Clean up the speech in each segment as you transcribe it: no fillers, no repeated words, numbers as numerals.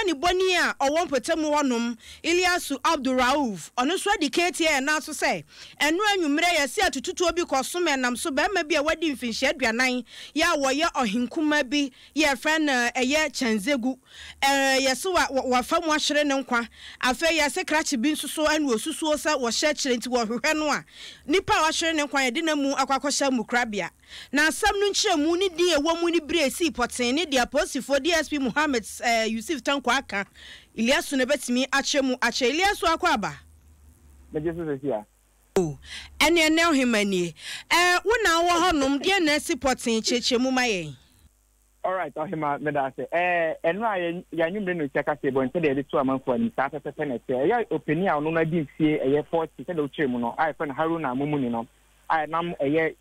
bani boni a owon potemu wonom Ilyasu Abdurauf ono so dedicate here na so say enu anwumre ye se atututu obi koso menam so ba ma bi a wadi mfinhye aduanan ya woye ohinkuma bi ye friend eye Chanzegu ye so wa famu ahwere ne nkwa afa ye se krachi bi nsuso anu osusuo sa wo hye kire nti wo hwehwe no a nipa ahwere ne nkwa ye de na mu akwakosha mukrabia na asam no nkyeremu ni di ewo mu ni bresi poten ni dia posifo DSP Muhammad Yusuf Tanko aka Ilyasu ne betimi achemu ache Ilyasu akwaba mejesu sia ene ohemani wona wo honom de na si poten chechemu maye. All right, Ohemaa medase enu a ya nyumre no cheka sebo nte de to amanfo ani sa pepe na se ya opinion a no na di fie eye 40 se de ochemu no ai fe na Haruna Amumuni no ai nam eye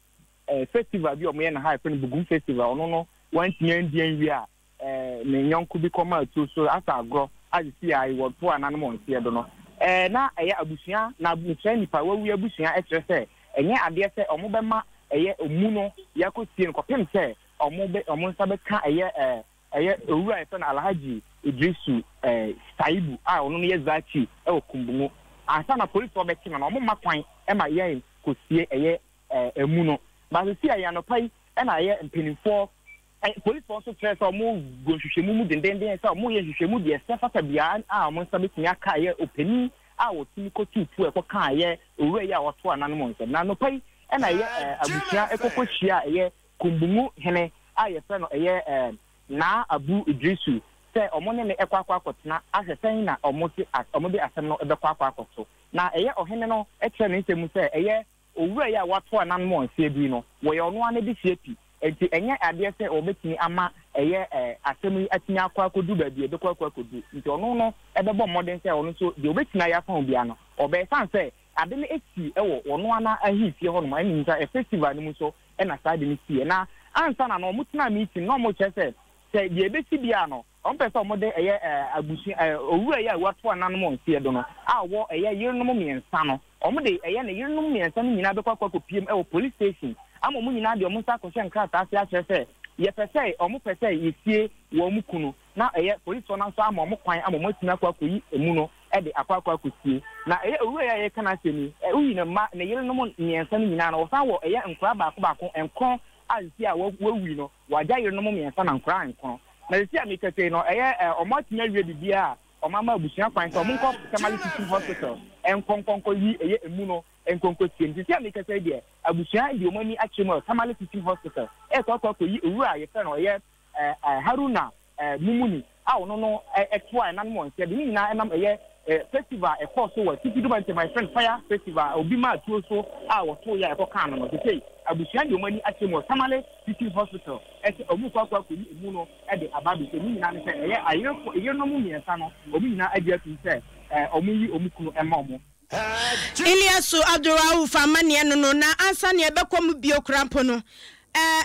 festival bi omo ye na ha fe Bugum festival ono no wan tian di anwi a me nyonku bi koma atu so asa agro agisi ai wo to ananum onse do no na eye abusua na abusua nipa wawu abusua etre se enye ade se omo be ma eye omu no yakosie no kopem se omo sabe ka eye owura efe na Alhaji Idrisu Saibu a ono no ye zachi e Kumbungu asa na police obeki na omo makwan e ma ye kosie eye emu no ba se aya no pai e na ye mpenifo police also stress omo go hwehwemu mu dendenden se omo ye hwehwemu de se fata bia a omo sabe tinya ka ye openi a wotimi kotu pu e ko ka ye owura ye a woto ananum onse na no pai e na ye abusua ekokohia ye Kumbungu hene aye fe no eye na Abu Idrisu se omo ne ekwakwa akotena ahwesen na omo de asem no ebekwa akoto na eye ohene no eche ne nsemu se eye owura ya wato ananum onse bi no wo ye ono ane bi siepi enti enye ade se obetini ama eye asem atinya akwa akodu ba bi ebekwa akodu nti ono no ebebo modern se ono so de obetina ya fa obi ano obe san se ade ne eti ewo ono ana ahifie ho no ma ni nta festival ni mu so e na side ni sie na ansa na no mutina meeting no mo chese se de ebesi bia no on pese omo de eye abusu owura ya wato ananum onse do no a wo eye yirenom miensa no omo de eye na yirenom miensa no nyina bekwa kopiem e wo police station ama mo nyina de omo sa ko hye nkrata ase a chese ye pese omo pese yesie wo mu kunu na eye police ona so ama omo kwan ama mo tina kwa koyi emu no e de akwa kosie na eye owura ya ye kana semi uyina ma na yirenom miensa no nyina no wo sa wo eye nkra baako enkon ansi a wawi no waja yirenom miensa na nkra enkon na esi amikete no eye omotinya wie bibia omama abusua kwan so monko Tamale Teaching Hospital enkonkonko yi eye emu no enkonko tie esi amikete de abusua ndi omani achemo Tamale Teaching Hospital to yi owura ye fe no eye Haruna Mumuni a ono no etwa na mo nse bi ni na enam eye festival course so tiki do my friend fire festival obi ma tuo so a wo to ya kan no say abusia de omani achemo Tamale Teaching Hospital omu kwa ko emu no de ababi se ni na ne se eye no mu miensa no obi na ade atu se omu yi omu kunu ema omu Ilyasu Abdurauf amane no na ansa ne ebekom bio krampo no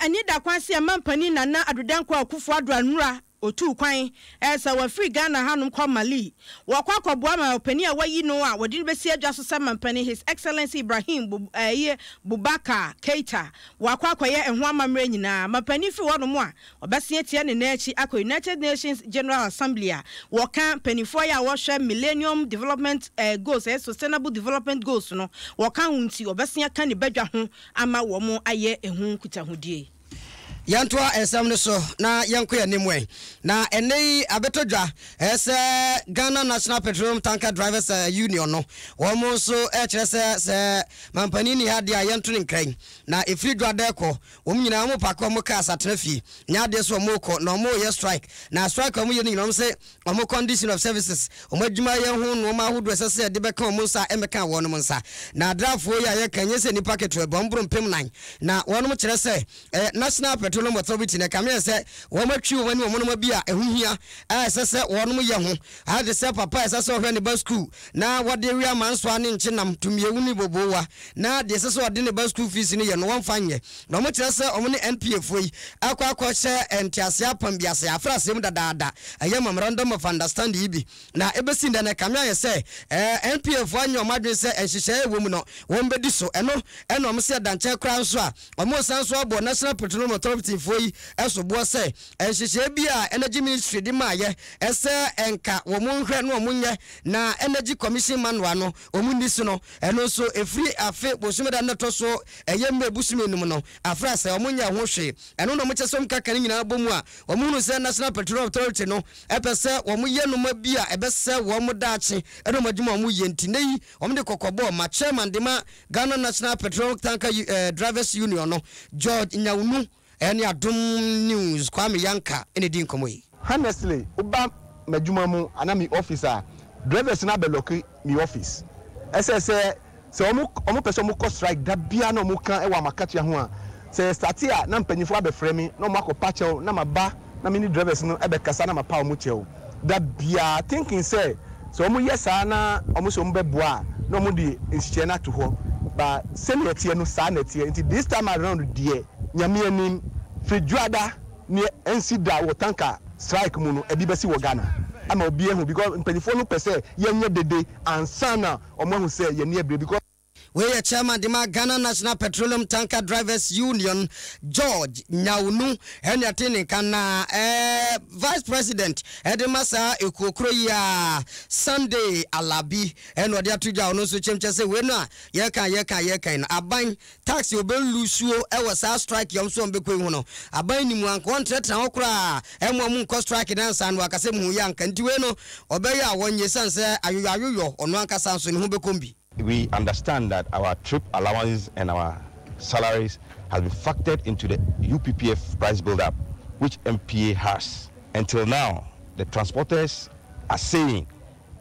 ani da kwanse amampani na adodanko akufo adoanura otu kwan esa wa free Ghana hanum kwa Mali wakwa kwaboa ma opani a wayi no a wodi besi adwa so samampani His Excellency Ibrahim Boubacar Keita wakwa kwaye ehwo amamre nyina mapani fi wono mu a obese tie ne na achi akọ United Nations General Assembly a woka panifo ya wo hwe Millennium Development Goals Sustainable Development Goals no woka hunti obese aka ne badwa ho ama wo mu aye ehun kutahodie Yantoa esam no so na yanko ya nimwe na enei abetodwa ese Ghana National Petroleum Tanker Drivers Union no womo so kire se mampani ni hade ayanto ne nkran na efiri dwade ko wom nyina mo pakọ mo ka satrafi nya de so mo ko no mo ye strike na strike mo ye ni no se mo condition of services o mo adwuma ye ho no ma hodo se de beka mo nsa emeka wo no mo nsa na drafo ya ye kanye se ni packet we bombro mpem nan na wono mo kire se National Petroleum Authority na kame se wo matwi wo ni wo no bia ehuhia se wo no ye ho ade se papa se hwe ne ba school na wode wi amanso ane nche nam tumiewu ni bobowa na de se wode ne ba school fees ni ye no wonfanye na mo kire se omo ne NPF yi akwa hye entiase apam biase afra sem dadaada aye memorandum of understanding ibi na ebesi nda na kame ye se NPF anyo omadwe se enhyehyɛ ewo mu no wo mbedi so eno mo se danche kra nso a omo sanso abo National Petroleum Authority captain for yi eso bo say enhyehyɛ bi a energy ministry di ma ye ese enka wo mo nhwɛ no mo nyɛ na energy commission manual no omuni so no eno so efiri afe bosumeda neto so eye mebusumi num no afra say omunya ho hwe eno no mo kyesom kaka ni nyina bomu a omunu say national petroleum authority no epese wo mo ye no ma bi a ebese wo mo daache eno madwuma mo ye ntinei wo mo de kokobo ma chairman de ma Ghana National Petroleum Tanker Drivers Union no George Nyawunu ene Adom News Kwame Yanka ene din komo yi. Honestly uba madwuma mu anami officer drivers na beloki mi office ss se omo person mo cost strike da bia na omo kan e wa makatia ho a se startia na mpanyifo abefrɛ mi na omo akɔpa na maba na mini drivers no ebe kasa na mapa omo kyɛw da bia thinking say so omo yesa na omo so mbe boa na omo di nhyɛ na to ho ba senior tie no sa na tie nti this time around die nyame anim fridjuada ne ensida wo tanka strike mu no ebi besi wo Ghana ama obi ehu because mpanyifo no pese yenye dede ansana omo hu say ye ne ebre because we are chairman de ma Ghana National Petroleum Tanker Drivers Union George Nyawunu ene atene kana vice president edemasa ekokro ya Sunday Alabi ene ode atuja ono so chemche se we no ye kan na aban tax obelusuo e was a strike yom so mbekwe hu no aban ni mu an contract na okra emo mu nko strike dan san wa kase mu ya nka nti we no obeya wonye sanse ayoyo ono ankasa so ne hu bekombi. We understand that our trip allowances and our salaries has been factored into the UPPF price build-up, which MPA has. Until now, the transporters are saying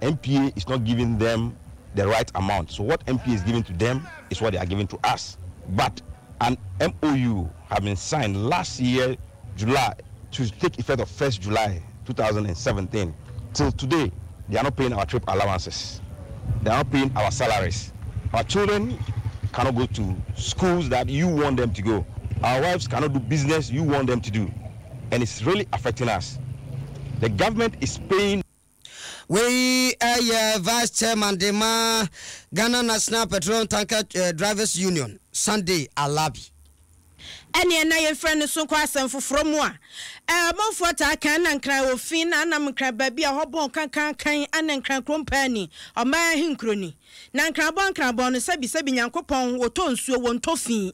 MPA is not giving them the right amount. So what MPA is giving to them is what they are giving to us. But an MOU has been signed last year, July, to take effect of 1st July 2017. Till today, they are not paying our trip allowances. They are not paying our salaries. Our children cannot go to schools that you want them to go. Our wives cannot do business you want them to do. And it's really affecting us. The government is paying. We are Vice Chairman de ma Ghana National Petroleum Tanker Drivers Union, Sunday Alabi. Ene na ye friend so kwa asem foforo mu a monfo ta kan na nkran ofin na anam nkran ba bia hobon kan anan nkran krompani o ma hinkroni na nkran bon no sabi nyankopon woto nsuo wontofi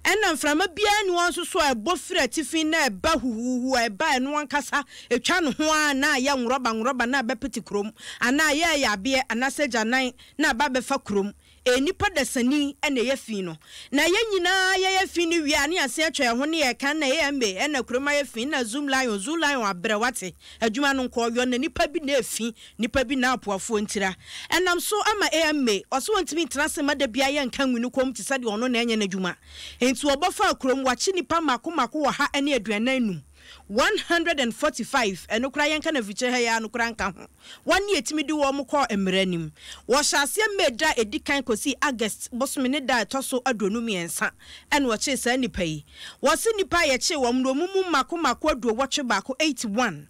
ena mframa bia ni won so ebofira tifin na eba huhuhu eba eno ankasa etwa no ho na ya nwroba na bepeti krom ana ya yabe anaseja nan na ba befa krom enipa dasani ene ye fi no na ye nyina ye fi ni wi ane ase atwa ho ne ye kan na ye mbe ena kroma ye fi na zoom lion abrewate adwuma no nko yo na nipa bi na efi nipa bi na apoafo ntira enam so ama embe oso wontimi trase mada bia ye nka nwunu kom ti sade ono na enye na adwuma enti obofa krom wachi nipa mako wa ha ene aduana num 145 eno kura yanka na fiche ha ya no kura nka ho wani etimi di wo mo ko emranim wo hyase meda edikan kosi August bosome ne da toso adonu miensa eno wo che sa nipa yi wo se nipa ye che wo mdo mumu mako adu wo che ba ko 81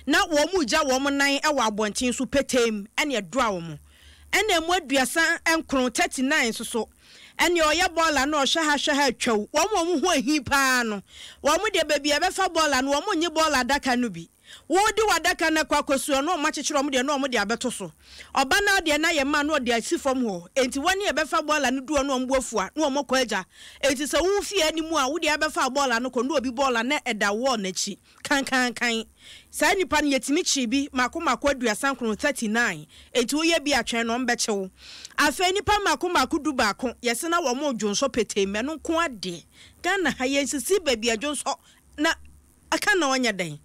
na wo mu ja wo mo nan e wo abonten so petem ene edra wo mo ene mu aduasa enkron 39 so ene oya bola na ohwe ha atwaw wo mo ho ahi pa no wo mo de baby e be fa bola no wo mo nyi bola daka no bi wo di wadaka na kwakosuo no ma kyekere mo de no mo de abeto so oba na de na ye ma no de asifom ho enti wani e be fa bola no duo no mbuafua no mo kwaja enti se wo fie animu a wo de be fa bola no ko no obi bola na eda wo na chi kan sa nipa ne yetimi chibi mako aduasan kro 39 enti wo ye bi atwen no mbekyewo afa nipa mako du baako yese na wo mo dwonso peteme no ko ade Ghana ha yensisi baby adwonso na aka na onya den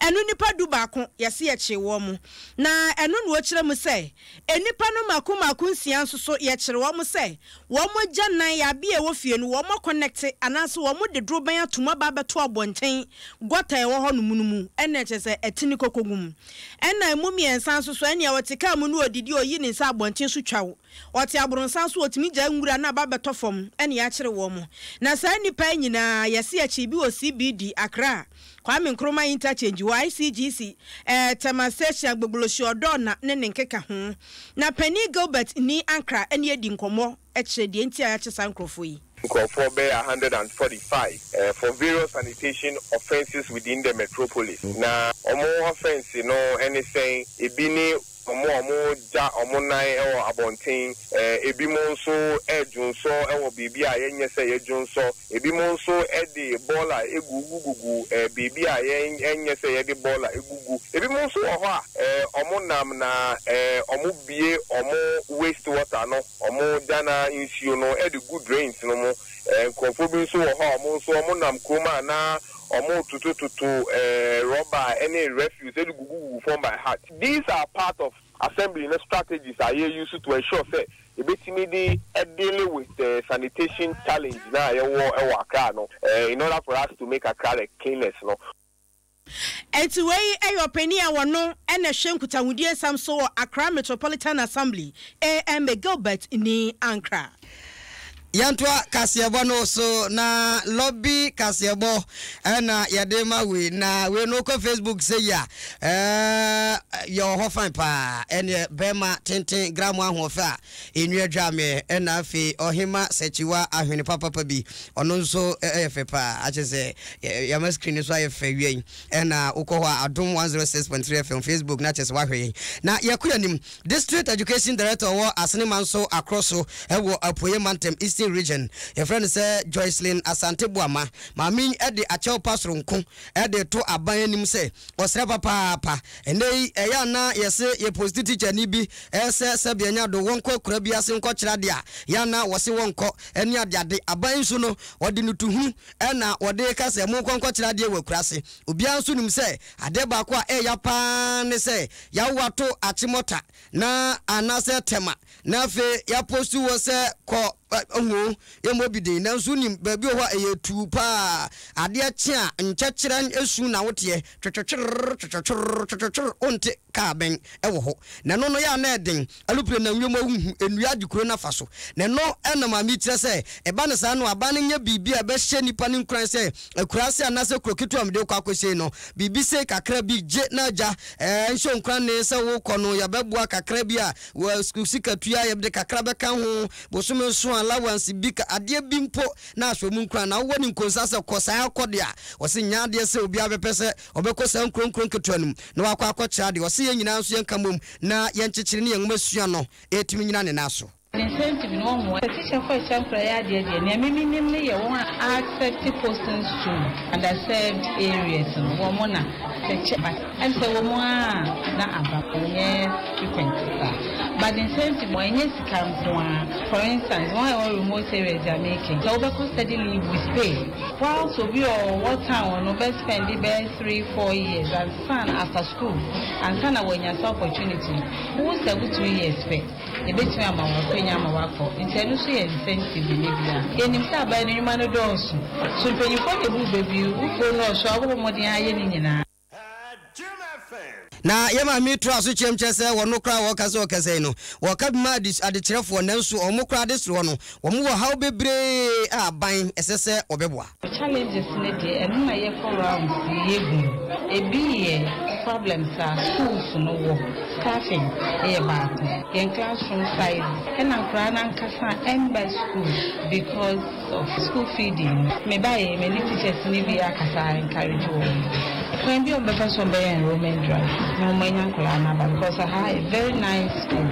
enu nipa du baako yese ye kyewo mu na enu no kire mu se enipa no mako nsia nso ye kire wo mu se wo mo gyanan ya bia wo fie no wo mo connect anaso wo mo de droban atuma ba beto abonten gota e wo ho no munumu ene kyese etini kokogum ena emu miensa nso ene ya wotika mu no odidi oyi ni nsa abonten so twawo wote abronsa so otimi gya nwura na ba beto fom ene ya kire wo mu na sa nipa nyina yese ya chi bi o CBD Accra Kwame Nkrumah interchange YCGC Temasesha Gbogboloshi Odona ne nkeka ho na Penny Gilbert ni Ankra ene edi nkomo ekyere de enti a ya kyesa nkrofo yi for 145 for various sanitation offenses within the metropolis. Now, more offense, anything, ebini omo ja omo nai e abontin ebi mo so ejun so e wo bibi a yenye se ejun so ebi mo so e de bola egugugugu bibi a yenye se ye de bola egugu ebi mo so ho a omo nam na omo bie omo waste water no omo dana insuo no e de good drains no mo konfo bi so ho omo so omo nam kroma na omo tutu rubber any refuse e de gugugu form by heart. These are part of assembly strategies are used to ensure that ebetimi dealing with the sanitation challenge now in order for us to make Accra cleanliness no. Anyway, your penny I want no and a shenkuta wudi some so Accra Metropolitan Assembly and Gilbert in Ankara. Yantwa Kasiabo no so na lobby Kasiabo na yadema we na we no ko Facebook say ya your hofan pa ene bema 10 gram ahofa enua dwame na afi Ohemaa Sakyiwaa Ahwenepa papa bi ono nso efe pa ache se ya ma screen so ayefe wi na ukọ ho Adom 106.3 FM Facebook na chese wahwe na yakura nim District Education Director wo asene manso across so ewo apoye mantem region your friend say Joycelyn Asante Boama mami e de achew pasoro nko e de to aban anim say osre papa enei eya na yese ye positive teacher ni bi ese sebianya do wonko kura bi ase nko kira de a ya na wose wonko eni ade aban so no wode nutuhu e na wode ka se mo nko kira de we kurase obia so nim say ade ba ko a ya pa ne say ya wato achimota na anase tema na fe ya postu wo se ko onwo emobide na nso nim ba bi ho eyetu pa ade ache a nkyekere esu na wote twetwetwer onte ka ben ewo ho na no no ya na eden alupre na nwemo hu enua dikuro na faso na no ena ma mi kire se eba ne sa no aba ne nya bibi a be hye nipa ne nkran se akurase anase kroketu amde kwa kwese no bibi se kakra bi je na ja nso nkran ne se wo kono ya bebua kakra bi a wa sikatua ya be kakra be kan ho bosume so allowance bika ade bimpo na aswomu nkran na woni nkonsa se kosa akode a wose nya ade se obi abepese obekosa nkronkron ketuanum na wakwa akwacha ade wose nyina nso yenkamom na yenkyekere ne yenmasua no etimi nyina ne naso incentive no more teacher for example ya de na miminim ne ye won accept postings to underserved areas no mo na but and say wo mo na abakonye frequent but incentive mo enye scam for instance one remote areas are making so we could study leave with pay while so be or what time no best spend the best 3-4 years and son after school and son when you have opportunity who say 2 years pay e betimi amawo penya mawako intenu so ye incentive ni bia enim sa ba ni ma no donso so penyifo de bu bebi ufo no so ago modin aye ni nyina na yema mi tro aso chemchese wono kra wo kase okase no wo kadma adekyerefo nanso omokra desro no wo mo haw bebre aban esese obeboa challenges ne de enu na ye for round yegu ebi ye problems are schools no wo staffing e ba in classroom size and na nkasa ember school because of school feeding me buy many teachers ni bi akasa encourage wo when be on the first one enrollment drive no manya kula na because I have a very nice school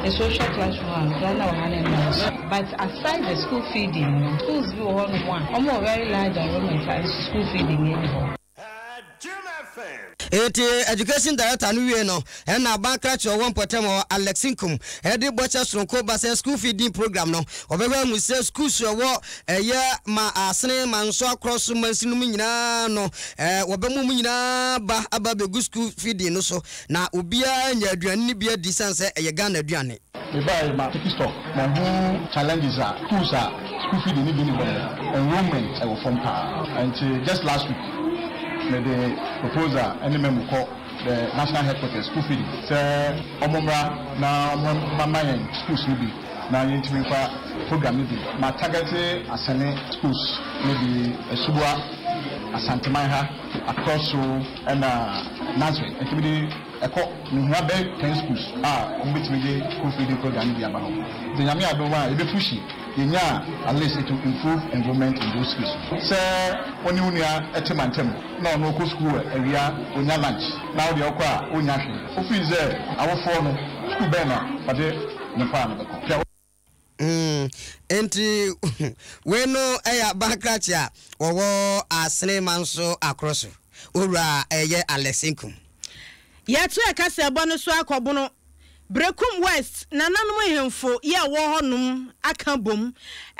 a social classroom but aside the school feeding schools be one almost very large enrollment and school feeding anyhow. Education Director no no and na bankrat your one potem Alexinkum head butcher sonko base school feeding program no obeba mu say school so wo ma asene manso across mansinu nyina no obemu nyina ba aba be school feeding no so na obia nya aduane ni bia distance Ghana aduane me buy ma pick stock na who challenges are tools are school feeding ni bi ni enrollment I will form and just last week the proposal any member call the national headquarters school feeding say omomra na mama schools ni bi na yentimi fa program ni bi ma target asane schools maybe Subua Asantemanha across so and Nazareth entimi eko ni ho be 10 schools mbetimi school feeding program ni bi aba ho the nyame adoma e be pushi at least it will improve environment in those schools. Sir, when you are at a mantem, no school area, on your lunch. Now the okra, on your office there, our phone, school banner, but the farm. Enti weno eya bakracha wowo asne manso akroso ura eye Alexinkum yatu ekase bono so akobono Brekum West nananom ehemfo ye wo honum akabom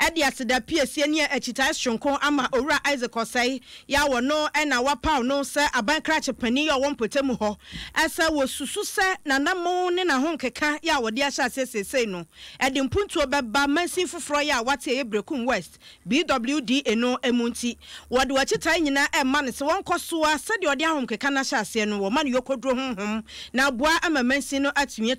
ede aseda piesie ne achitai shonko ama owura Isaac Osai ya wo no na wapaw no se abankrache pani ye wo mpotemu ho asa wo susu se nanamo ne na honkeka ya wo de ahya sesesei no ede mpuntu obeba mansin foforo ya wate ye Brekum West BWD eno emunti wo de wachitai nyina emma ne se won kosoa se de ode ahonkeka na hya ase no wo ma ne yokodro honhom na boa ama mansin no atumi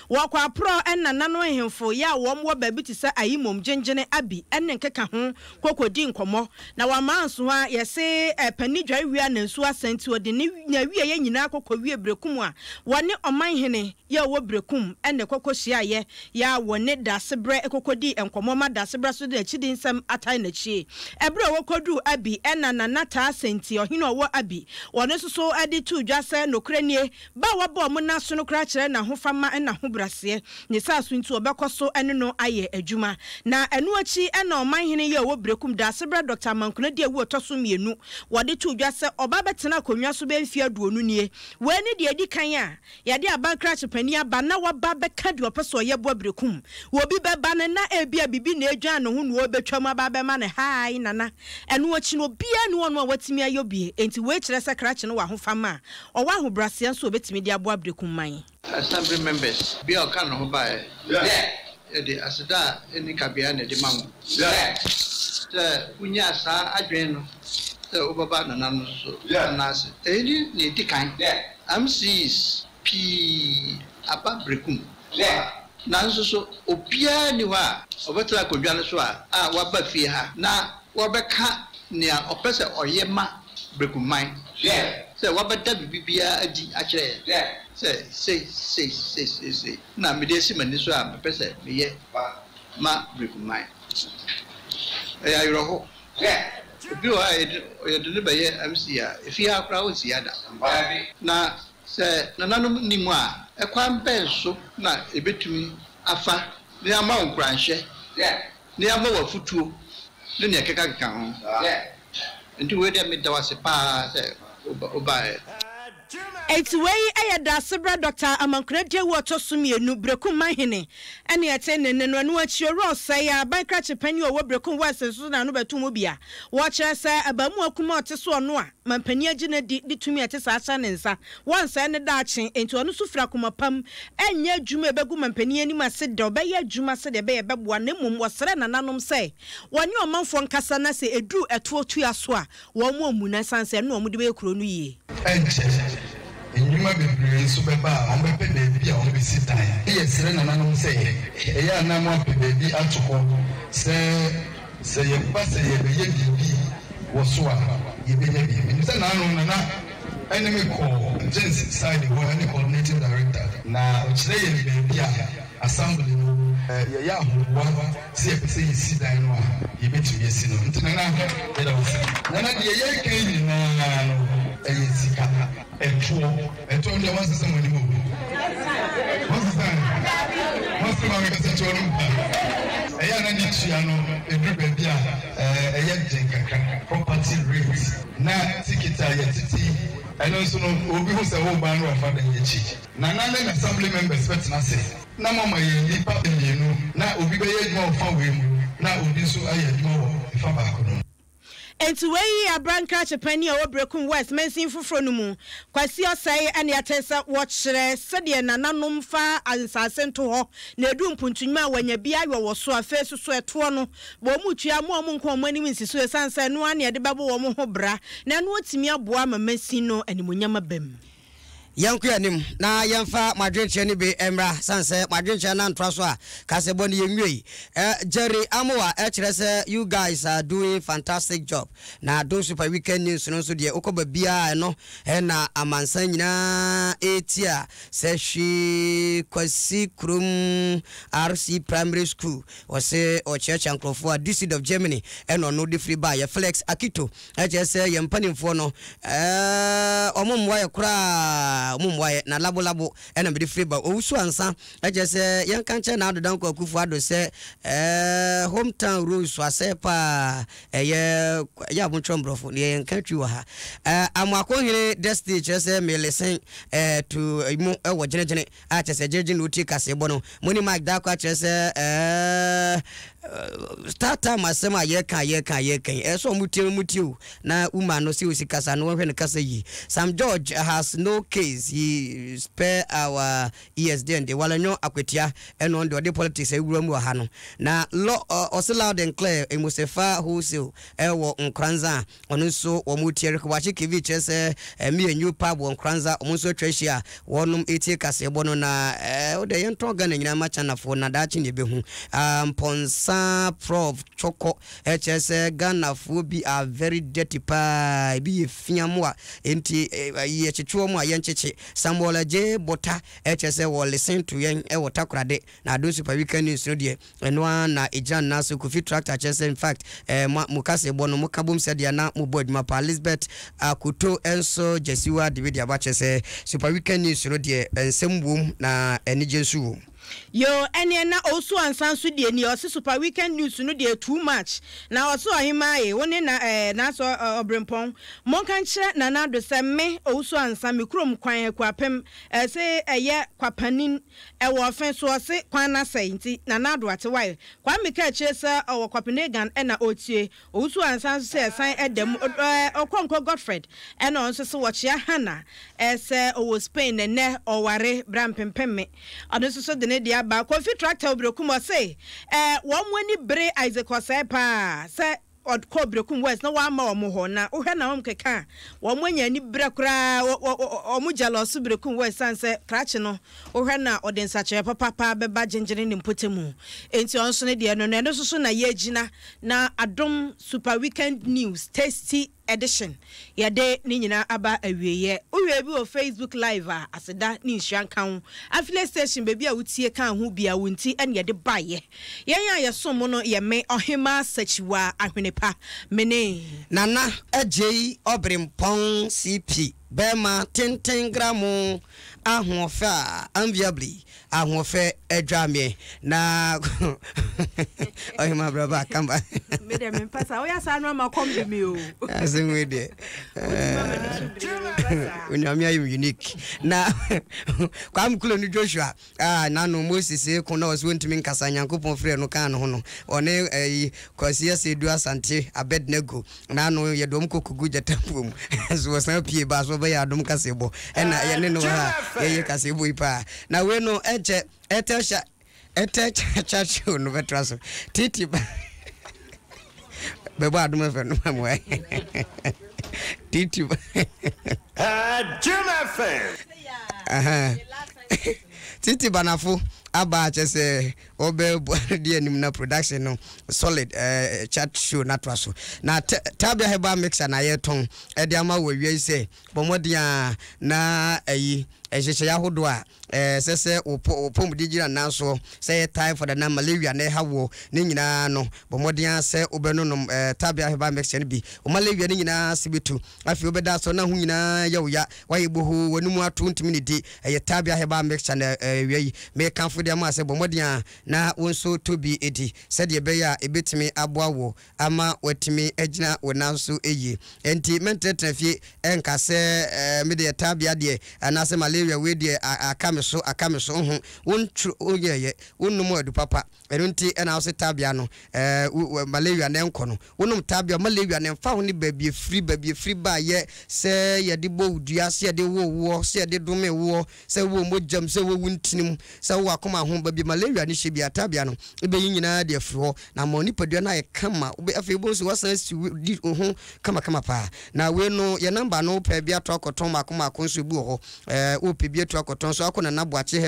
wakwa pro enna nano ehemfo ya wo baabi ti sa ayimom gyengyene abi enne nkeka ho kokodi nkomo na wamanso ha yese pani dwai wia na nsu asanti odi ne na wie ye nyina kokko wie Brekum a wone oman hene ya wo Brekum enne kokohia ye ya wone dasebre kokodi enkomo ma dasebre so de chidi nsam atai na chie ebre wokodu abi enna nanata asanti ohine owo abi wone soso ade tu dwase nokranie ba wabo mo na so no kra kire na ho fama na ho brase ne saso nti obekoso ene no aye adwuma na enu achi ena oman hene ye wo Brekum dasebra Dr. Mankuna de ewu otoso mienu wode tu dwase oba betena konwa so be mfia duonu nie we ne de edi kan a ye de abankrache pani aba na waba beka de opeso ye bo Brekum wo bi beba ne na ebia bibi na edwan no ho no obetwam aba be ma ne hai nana enu achi no bia ne wono watimi ayobie enti we kire se krache no wa ho fama o wa ho brase nso obetimi de abo Brekum man Assembly members, be our kind of buy. Yeah, the Asada any Cabia and the Mam. Yeah, the Unyasa, Adrian, the Obaban and so. Yeah, Nas, any need kind. Yeah, MCs P. Abba Brekum. Yeah, Nanso so Opia Niwa, Obeta Kojanaswa, Wabafia, na Wabaka near Opesa or Yema Brekum mine. Yeah, so Wabata Bibia actually. Yeah. Say. Na me desi mani so am pese me ye ma Brekum mine. Eh ayro ho. Yeah. Obi o ye de be ye MC a efi akra o si ada. Na se nananom nimu a ekwan benso na ebetumi afa ne ama onkranhye. Yeah. Ne ama wafutuo. Ne ne keka ho. Yeah. Nti we de me da wase pa se oba Eti wei aya dasebra Dr. Amankuna de woto sumienu Brekum mahene ene ete ne no anu achi oro sai abankrache pani owo Brekum West so na no betum bia wo kire sai abamu akuma ote so no a mampani agina di tumi ate sa acha ne nsa won sai ne daache enti onu sufra kuma pam enye adwuma ebegu mampani ani mase de obeye adwuma se de be beboa na mum wosere nananom sai woni omanfo nkasa na se edu eto tu aso a wo mu omuna sanse no omu de be kuro no yie Enyuma bebre so beba on bepe bebi a on be sitan ye sere nananom se e ya na mo pe bebi atoko se ye passe ye be ye bibi wo so a ye be ye bibi se nanu na enemy call agency side go any coordinating director na o kire ye bebi a assembly no ye ya ho se ye pese ye sitan no a ye betu ye si no ntina na ye da wo na de ye kan ni na no e sika eto ndio wanza sema ni Mungu. Wanza mama kasecho rumba. Eya na nitiano edrube bia eya jenga property rates na tikita ya titi eno so no obi ho se wo ban no afa da yechi. Na na assembly members bet na say na mama ye nipa emienu na obi be ye dwuma ofa we mu na obi so aye dwuma wo ifa ba ko no. Enti wei abankrache pani owo Brekum West mensin foforo no mu kwasi osai ene atesa wo kire sede nananom fa ansase nto ho na edu mpuntunma wanya bia wo so afesu so eto no bo mu tua mu nkom anim nsiso esanse no ane de babo wo ho bra na no otimi aboa ma masin no animonyama bam yanku anim na yamfa madwenche ni be emra sanse madwenche na ntraso a kasebo ni yenwie Jerry Amoa echirese you guys are doing fantastic job na do super weekend news no so de okoba bia no na amansan nyina etia se hwi kwasi krum RC primary school wose o church ankrofo a district of Germany eno no de free buy flex akito echirese yempanimfo no omomwa yakura mumwaye na labo ena be free ba owusu ansa eje se yankanche na adodan ko akufu ado se hometown rules wasepa ya bunchombrofo ne yankatwi wa ha amakohire destiny chese melesen to imu ewo jenejene a chese jeje no ti kasebo no moni mike da kwa chese starter masema yekan so mutiu na uma no si usikasa no hwe ne kasa yi Sam George has no case he spare our ESD and the walanyo akwetia eno on the politics ewura mu ha no na law also loud and clear emusefa wholesale ewo nkranza ono so omutiere kwachi kivi chese me new pub nkranza omunso twahia wonum etie kasebo no na ode yento ga na nyina macha na fo na dachi ne behu ponsa prof choko hs Ghana fo bi are very dirty pa bi fiamwa enti ye chichuo mu ayencheche Samuel J Bota hs will listen to yen e wotakrade na do super weekend news no de eno na ejan na so kofi tractor hs in fact mukase bono mukabum sadia na mubodima pa Elizabeth akuto enso jesiwa David abachese super weekend news no de ensembum na enijensu yo ene na osu ansan so de ni o super weekend news no de too much na osu Ohemaa woni na so Obrempong monkan kire na na do se me osu ansan me krom kwan kwapem se eye kwapanin wo ofen so se kwan na senti na na do ate wai kwa me ka kire se o kwapenegan na otie osu ansan so se san edem okonko Godfred ena onso se wo chia hana se o Spain ne o ware brampempemme odo so de dia ba kofi tractor obrekum o say won wani bre Isaac Osepa say od ko obrekum west na wa ma o mo ho na ohwe na om keka won mwanya ni bre kra o mo jealous obrekum west san say krache no ohwe na odensa che papa beba gingere ni mpotemu enti onso ne dia no no so na ye agina na Adom super weekend news tasty edition yade ni nyina aba awieye uwe bi o Facebook live aseda ni nhyan kan affiliate station baby a wutie kan ho bia wonti ene yade baye yenya yesom no ye me Ohemaa Sakyiwaa Ahwenepa mene nana Agyie Obrempong CP bema 10 gramu ahofa enviably ahofe edwame na Ohemaa braba kamba me dem pasa o ya sa no ma kom de mi o asenwe de unyamia unique na kwa mkulo ni Joshua na no Moses ko na oso ntimi nkasa Nyankopon frɛ no kan no no one kwasi se du asante Abednego na no yedom kokugu jetapum so san pie ba so be ya Adom kasebo na ye ne no ha ye kasebo ipa na we no eche etesha chachu no betraso titi bebo Adom fe no mamwe titi titi banafo aba chese obe de anim na production no solid chat show na traso na tabia heba mixer na yeton e de ama wawie se bomodia na ayi ehyeche ya hodo a sese opom digira nanso say time for the na malaria na hawo ne nyina no bomodia se obeno no tabia heba mixer bi o malaria ne nyina sibitu afi obeda so na hu nyina ya wayebohu wonimu ato ntimi ne di tabia heba mixer na wiei me kanfo de ma se bomodia na wonso to bi edi said ye be ya ebetimi aboawo ama watimi agina wonanso eyi enti mentetrafie enka se me de tabia de anase malaria we de akameso ho wontru oyeye wonnum adu papa enti ena so tabia no malaria na enko no wonnum tabia malaria na mfa ho ni babie free ba ye se ye de bo dua se ye de wo se ye de dome wo se wo mojam se wo wuntinim sa wo akoma ho ba bi malaria ni hye bi atabia no ebe nyina de afro na ma nipadua na ye kama obe afebo so wasan si di ho kama pa na we no ye number no pa bi ato akoton makoma akonso bi ho o pe bi ato akoton so akona na boache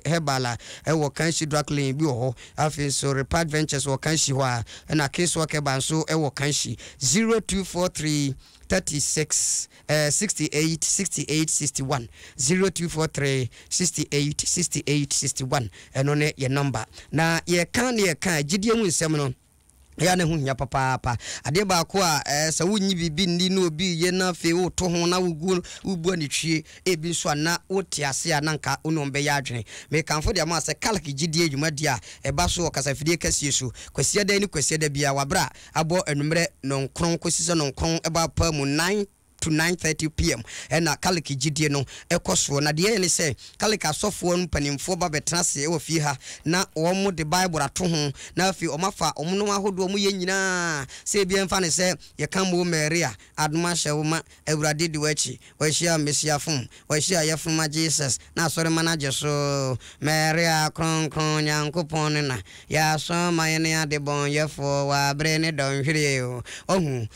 hebala wo kan shi drakling bi ho afi so repart ventures wo kan shi ho a na case work ban so wo kan shi 0243 36 68 68 61 0243 68 68 61 eno ne ye number na ye kan gidie hu nsem no ya ne hu nya papa ade ba ko a sa wunyi bibi ndi no obi ye na fe wo to ho na wugu ani twie ebi so na wote ase ananka onombe ya adwene me kanfo de ma se kalk gidie adwuma dia e ba so kasa fidie kasie so kwasia da ni kwasia da bia wabra abo enumre no nkron kwasisa no nkron e ba pa mu 9 to 9:30 p.m. na kaliki gidie no ekoso na de ye se kalika asofo no panimfo ba betrase e ofi ha na omo de bible ato ho na afi omafa omono ahodo omo ye nyina se bia mfa ne se ye kan mo Maria adoma shewuma awurade de wachi wahia mesia fom wahia yefoma Jesus na asore manager so Maria kronkron yankopon na ya so mayene ade bon yefo wa bre ne don hwire ohu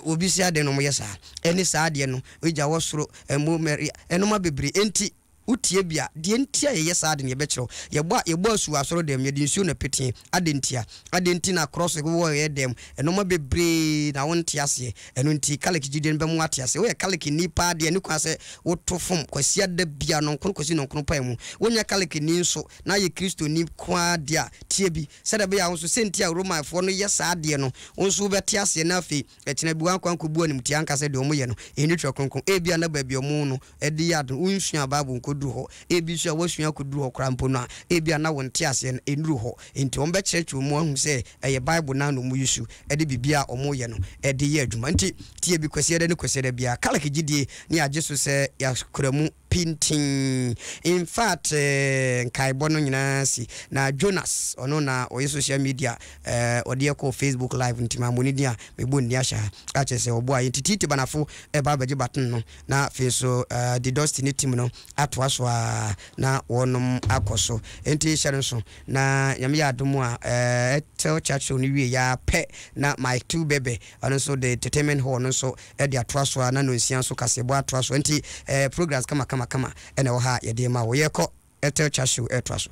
obi sia de no mo yesa eni saade no eja wosoro emu Maria enoma bebre enti utie bia de entia ye saade ne ye bekiro ye bo asu asoro dem ye de nsuo na peti adenti na cross wo ye dem enoma bebre na wonte ase eno enti kaleki gidien be mu ate ase wo ye kaleki nipa de ni kwa se wotofom kwasia da bia no nkon kwasi no nkon pa mu wonya kaleki ni nso na ye Kristo ni kwa dia tie bi se da be ya wonso sentia Roma fo no ye saade no wonso beti ase na afi etina bi wankwan ko bu anim tie anka se de omo ye no eni twa kronkron e bia na ba bia omo no e de ya do unsua babu kodu ho ebi so wasua kodu ho krampo no ebia na wonte ase enuru ho enti won be cherechu mu ahu se eye bible na no mu yusu e de bibia omo ye no e de ye adwuma enti tie bi kwase de ne kwase de bia kala kigidie ni agye so se ya kuramu pinting in fact nkaibo no nyina si na Jonas ono na oye social media ode ko Facebook live ntima moni dia mebo ni asha ache se obo ayi tititi banafo e ba baje button no na fe so the destiny team no atwa so na wonom akoso enti share so na nyame ya adomu a tell church oni wie ya pe na my two bebe ono so the entertainment hall no so e dia atwa so na no nsia so kasebo atwa so enti programs kama ene wo ha ye de ma wo ye ko etel chashu etwa so